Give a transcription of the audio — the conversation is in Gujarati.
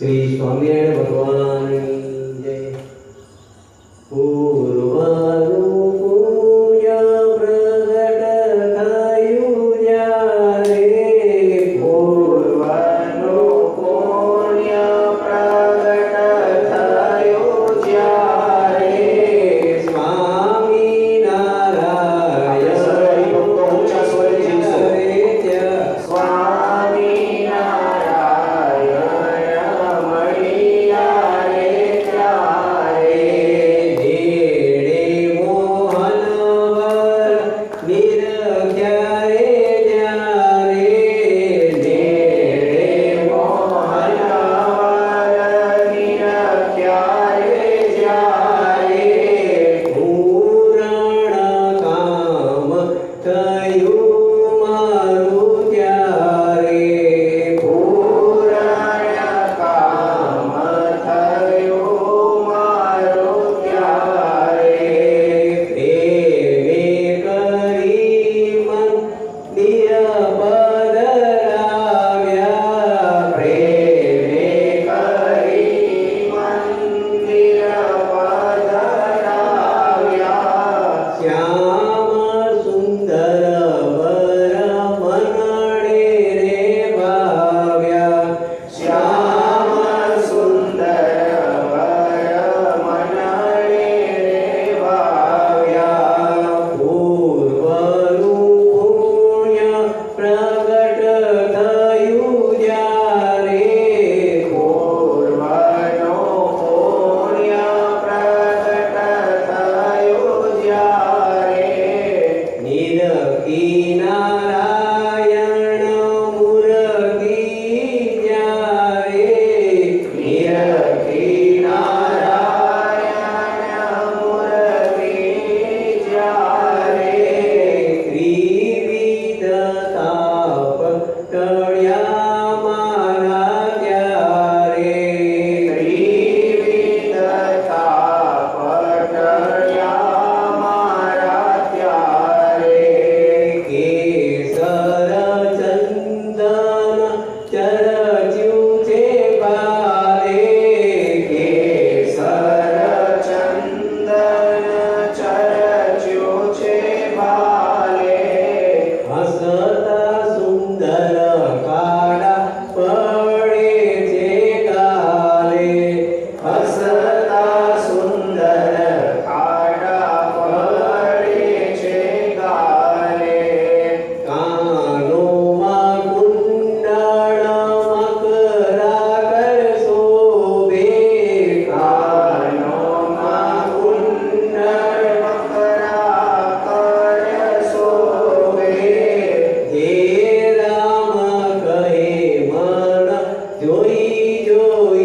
શ્રી સ્વામિનારાયણ ભગવાનની જય. પૂર્વનું પુણ્ય પ્રગટ થયું જ્યારે, પૂર્વનું પુણ્ય પ્રગટ થયું જ્યારે, સ્વામિનારાયણ સ્વામિનારાયણ મળ્યા રે ત્યારે, નેડે મોહનવર નિરખ્યા રે જ્યારે, નેડે મોહનવર નિરખ્યા રે જ્યારે, પૂરણ કામ થયું મારું ત્યારે, પૂરણ કામ થયું મારું ત્યારે, પ્રેમે કરી મંદિર પધરાવ્યા, પ્રેમે કરી મંદિર પધરાવ્યા, શ્યામ સુંદર વર મનડે રે ભાવ્યા, શ્યામ સુંદર વર મનડે રે ભાવ્યા, પૂર્વનું પુણ્ય પ્રગટ થયું જ્યારે, પૂર્વનો પુણ્ય પ્રગટ થયું જ્યારે, નિરખી નારાયણ મૂર્તિ જ્યારે, નિરખી નારાયણ મૂર્તિ જ્યારે, ત્રિવિધ તાપ ટળ્યા મારા ત્યારે, ત્રિવિધ તાપ ટળ્યા મારા ત્યારે, કેસર ચંદન ચરચ્યું છે ભારે, કેસર ચંદન ચરચ્યું છે ભાલે, હસતા સુંદર કાળા પડે છે કાલે, હસતા સુંદર કાળા પડે છે ગાલે, કાનોમાં કુંડળ મકરાકર શોભે, કાનોમાં કુંડળ મકરાકર શોભે, હે રામ કહે મન જોઈ જોઈ